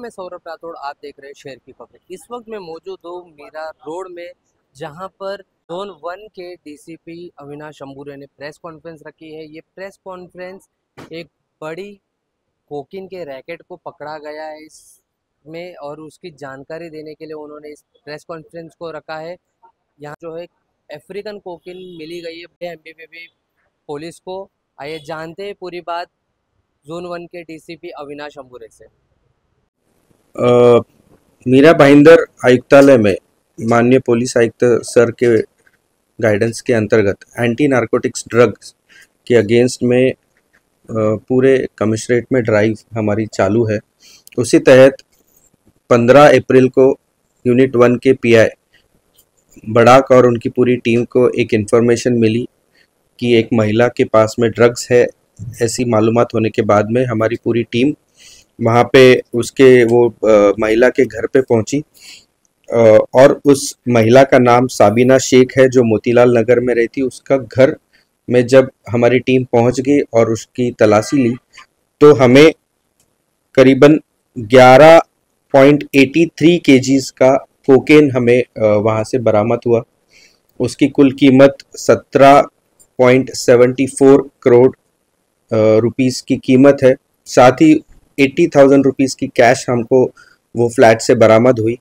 मैं सौरभ राठौड़, आप देख रहे हैं शहर की खबरें। इस वक्त मैं मौजूद हूँ मीरा रोड में, जहां पर जोन 1 के डीसीपी अविनाश अंबुरे ने प्रेस कॉन्फ्रेंस रखी है। ये प्रेस कॉन्फ्रेंस एक बड़ी कोकीन के रैकेट को पकड़ा गया है इसमें, और उसकी जानकारी देने के लिए उन्होंने इस प्रेस कॉन्फ्रेंस को रखा है। यहाँ जो है अफ्रीकन कोकीन मिली गई है एमबीबीबी पुलिस को। आइए जानते हैं पूरी बात जोन 1 के डीसीपी अविनाश अंबुरे से। मीरा भाईंदर आयुक्तालय में माननीय पुलिस आयुक्त सर के गाइडेंस के अंतर्गत एंटी नारकोटिक्स ड्रग्स के अगेंस्ट में पूरे कमिश्नरेट में ड्राइव हमारी चालू है। उसी तहत 15 अप्रैल को यूनिट 1 के पीआई बड़ाक और उनकी पूरी टीम को एक इन्फॉर्मेशन मिली कि एक महिला के पास में ड्रग्स है। ऐसी मालूमात होने के बाद में हमारी पूरी टीम वहाँ पे उसके वो महिला के घर पे पहुंची और उस महिला का नाम साबिना शेख है, जो मोतीलाल नगर में रहती। उसका घर में जब हमारी टीम पहुंच गई और उसकी तलाशी ली तो हमें करीबन 11.83 केजीज का कोकेन हमें वहाँ से बरामद हुआ। उसकी कुल कीमत 17.74 करोड़ रुपीस की कीमत है। साथ ही 80,000 रुपीज़ की कैश हमको वो फ्लैट से बरामद हुई।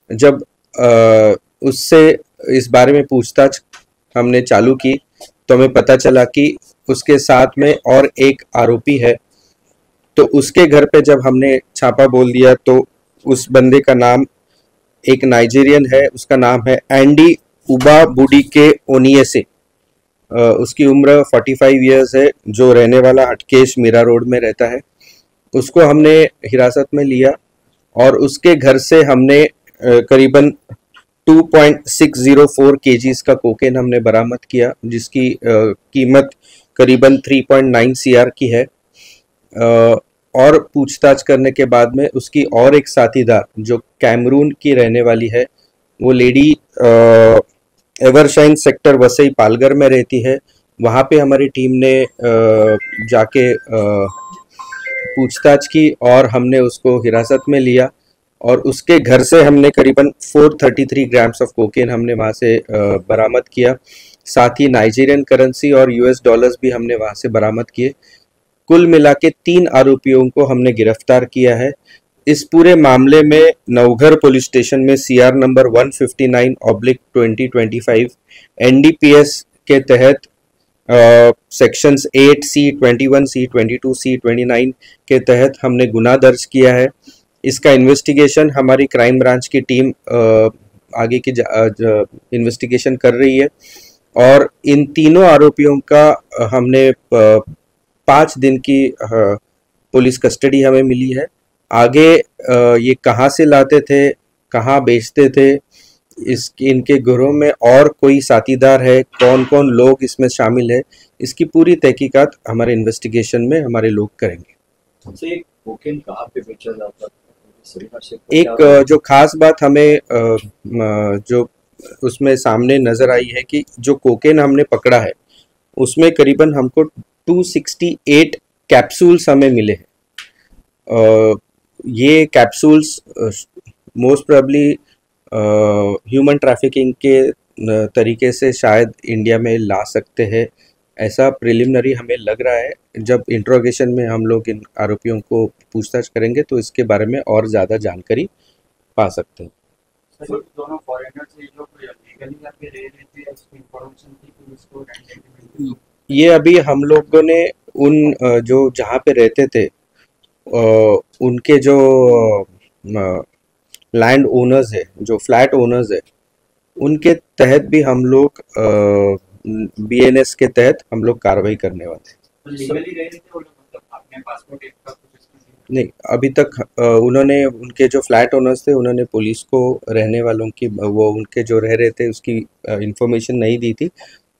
जब उससे इस बारे में पूछताछ हमने चालू की तो हमें पता चला कि उसके साथ में और एक आरोपी है। तो उसके घर पे जब हमने छापा बोल दिया तो उस बंदे का नाम एक नाइजीरियन है, उसका नाम है एंडी उबा बुडी के ओनियसे। उसकी उम्र 45 इयर्स है, जो रहने वाला हटकेश मीरा रोड में रहता है। उसको हमने हिरासत में लिया और उसके घर से हमने करीबन 2.604 केजीज का कोकेन हमने बरामद किया, जिसकी कीमत करीबन 3.9 CR की है। और पूछताछ करने के बाद में उसकी और एक साथीदार जो कैमरून की रहने वाली है, वो lady Evershine sector Vasai Palghar में रहती है। वहाँ पे हमारी टीम ने जाके पूछताछ की और हमने उसको हिरासत में लिया और उसके घर से हमने करीबन 433 ग्राम्स ऑफ कोकेन हमने वहाँ से बरामद किया। साथ ही नाइजीरियन करेंसी और US डॉलर्स भी हमने वहाँ से बरामद किए। कुल मिला के 3 आरोपियों को हमने गिरफ्तार किया है। इस पूरे मामले में नवघर पुलिस स्टेशन में CR नंबर 159/2025 NDPS के तहत सेक्शंस 8C, 21C, 22C, 29 के तहत हमने गुनाह दर्ज किया है। इसका इन्वेस्टिगेशन हमारी क्राइम ब्रांच की टीम आगे की इन्वेस्टिगेशन कर रही है और इन तीनों आरोपियों का हमने 5 दिन की पुलिस कस्टडी हमें मिली है। आगे ये कहाँ से लाते थे, कहाँ बेचते थे, इनके घरों में और कोई साथीदार है, कौन कौन लोग इसमें शामिल है, इसकी पूरी तहकीकात हमारे इन्वेस्टिगेशन में हमारे लोग करेंगे। सबसे कोकेन कहाँ पे बेचा जाता है? एक जो खास बात हमें जो उसमें सामने नजर आई है कि जो कोकेन हमने पकड़ा है उसमें करीबन हमको 268 कैप्सूल्स हमें मिले हैं। ये capsules most probably human trafficking के तरीके से शायद इंडिया में ला सकते हैं, ऐसा प्रिलिमिनरी हमें लग रहा है। जब इंट्रोगेशन में हम लोग इन आरोपियों को पूछताछ करेंगे तो इसके बारे में और ज़्यादा जानकारी पा सकते हैं। दोनों फॉरेनर्स जो लीगली यहाँ पे रह रहे थे, उसकी इंफॉर्मेशन थी कि उसको ये अभी हम लोगों ने उन जो जहाँ पे रहते थे उनके जो लैंड ओनर्स है, जो फ्लैट ओनर्स है, उनके तहत भी हम लोग BNS के तहत हम लोग कार्रवाई करने वाले हैं। लीगली रह रहे थे वो लोग, मतलब अपने पासपोर्ट का नहीं, अभी तक उन्होंने उनके जो फ्लैट ओनर्स थे उन्होंने पुलिस को रहने वालों की वो उनके जो रह रहे थे उसकी इंफॉर्मेशन नहीं दी थी,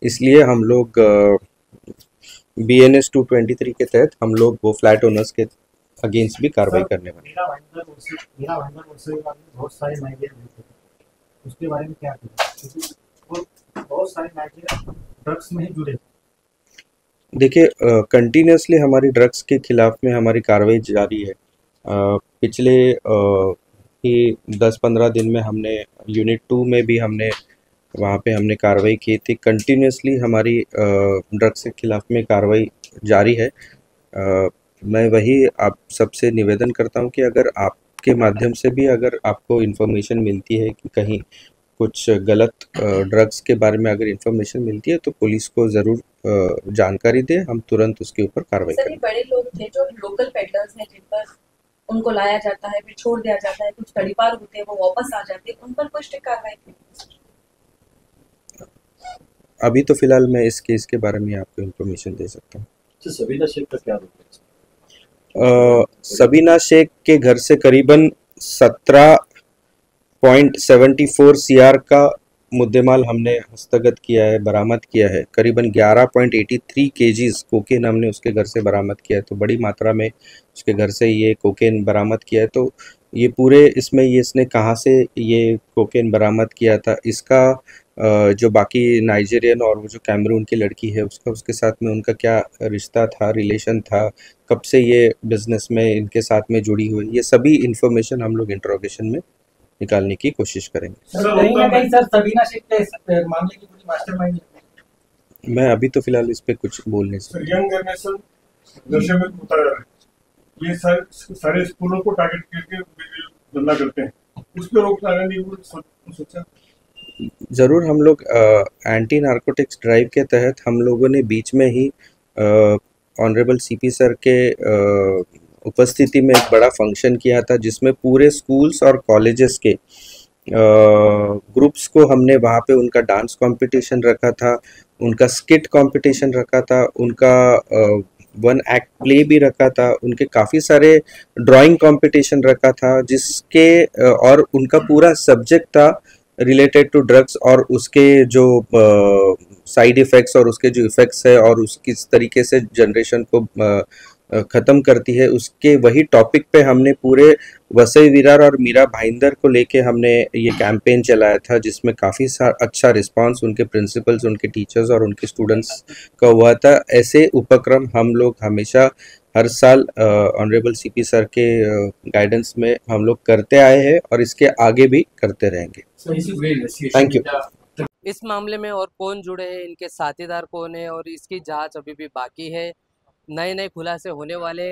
इसलिए हम लोग BNS 223 के तहत हम लोग वो फ्लैट ओनर्स के अगेंस्ट भी कार्रवाई करने वाले हैं। बहुत सारे नाइजीरियन उसके बारे में क्या बहुत सारे नाइजीरियन ड्रग्स में ही जुड़े। देखिए, कंटिन्यूसली हमारी ड्रग्स के खिलाफ में हमारी कार्रवाई जारी है पिछले ही 10-15 दिन में हमने यूनिट 2 में भी हमने वहाँ पे हमने कार्रवाई की थी। कंटिन्यूसली हमारी ड्रग्स के खिलाफ में कार्रवाई जारी है। मैं वही आप सबसे निवेदन करता हूँ कि अगर आपके माध्यम से भी अगर आपको इन्फॉर्मेशन मिलती है कि कहीं कुछ गलत ड्रग्स के बारे में अगर इन्फॉर्मेशन मिलती है तो पुलिस को ज़रूर जानकारी दें, हम तुरंत उसके ऊपर कार्रवाई सर, ये करें। बड़े लोग थे जो लोकल पेडलर्स हैं जिन पर उनको लाया जाता है फिर छोड़ दिया जाता है, कुछ तड़ीपार होते हैं वो वापस आ जाते हैं, उन पर कोई स्ट्रिक्ट कार्रवाई की सर? अभी तो फिलहाल मैं इस केस के बारे में आपको इन्फॉर्मेशन दे सकता हूँ। सबीना शेख का क्या रोल है? सबीना शेख के घर से करीबन 17.74 सीआर का मुद्देमाल हमने हस्तगत किया है, बरामद किया है। करीबन 11.83 केजीज कोकेन हमने उसके घर से बरामद किया है। तो बड़ी मात्रा में उसके घर से ये कोकेन बरामद किया है। तो ये पूरे इसमें ये इसने कहाँ से ये कोकेन बरामद किया था, इसका जो बाकी नाइजीरियन और वो जो कैमरून की लड़की है उसका उसके साथ में उनका क्या रिश्ता था, रिलेशन था, कब से ये बिजनेस में इनके साथ में जुड़ी हुई, ये सभी इंफॉर्मेशन हम लोग इंट्रोगेशन में निकालने की कोशिश करेंगे। सर, कहीं ना कहीं सर सबीना शेख के मामले की पूरी मास्टरमाइंड है। मैं अभी तो फिलहाल इस पे कुछ बोल नहीं सकता। यंग जनरेशन नशे में कूदा जा रहा है, ये सारे स्कूलों को टारगेट करके धंधा करते हैं, उस पर रोक लगाने की सोचा? ज़रूर हम लोग एंटी नारकोटिक्स ड्राइव के तहत हम लोगों ने बीच में ही ऑनरेबल सीपी सर के उपस्थिति में एक बड़ा फंक्शन किया था जिसमें पूरे स्कूल्स और कॉलेजेस के ग्रुप्स को हमने वहाँ पे उनका डांस कंपटीशन रखा था, उनका स्किट कंपटीशन रखा था, उनका वन एक्ट प्ले भी रखा था, उनके काफ़ी सारे ड्राइंग कंपटीशन रखा था जिसके और उनका पूरा सब्जेक्ट था रिलेटेड टू ड्रग्स और उसके जो साइड इफ़ेक्ट्स और उसके जो इफ़ेक्ट्स है और उस किस तरीके से जनरेशन को ख़त्म करती है, उसके वही टॉपिक पे हमने पूरे वसई विरार और मीरा भाईंदर को लेके हमने ये कैंपेन चलाया था जिसमें काफ़ी अच्छा रिस्पांस उनके प्रिंसिपल्स, उनके टीचर्स और उनके स्टूडेंट्स का हुआ था। ऐसे उपक्रम हम लोग हमेशा हर साल ऑनरेबल सीपी सर के गाइडेंस में हम लोग करते आए हैं और इसके आगे भी करते रहेंगे। Thank you. इस मामले में और कौन जुड़े हैं, इनके साथीदार कौन है और इसकी जांच अभी भी बाकी है। नए नए खुलासे होने वाले।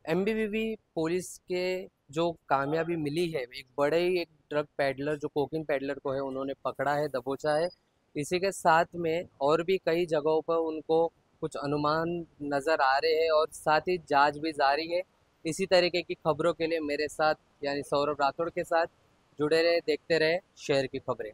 एमबीवीपी पुलिस के जो कामयाबी मिली है, एक बड़े ही एक ड्रग पैडलर जो कोकिन पैडलर को है उन्होंने पकड़ा है, दबोचा है। इसी के साथ में और भी कई जगहों पर उनको कुछ अनुमान नज़र आ रहे हैं और साथ ही जांच भी जारी है। इसी तरीके की खबरों के लिए मेरे साथ यानी सौरभ राठौड़ के साथ जुड़े रहे, देखते रहे शहर की खबरें।